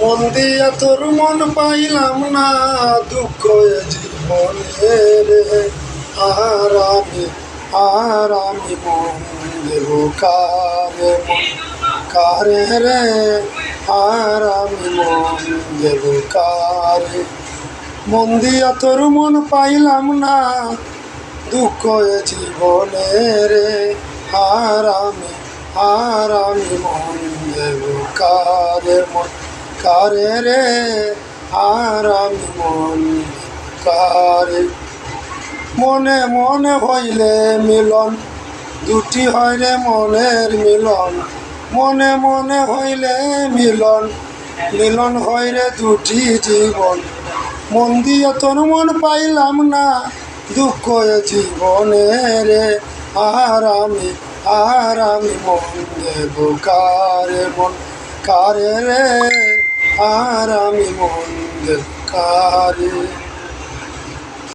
মন দিয়া তোর মন পাইলাম না, দুঃখ এ জীবনে রে। আর আমি মন দেব কারে, মন কারে রে। আর আমি মন দেব কারে। মন দিয়া তোর মন পাইলাম না, দুঃখ এ জীবনে রে। আর আমি মন দেব কারে, মন কারে রে। আর আমি মন কারে। মনে মনে হইলে মিলন, দুটি হয় রে মনের মিলন। মনে মনে হইলে মিলন, মিলন হয় রে দুটি জীবন। মন দিয়া তোর মন পাইলাম না, দুঃখ এ জীবনে রে। আর আমি মন দেব কারে, মন কারে রে। আর আমি মন দেব কারে।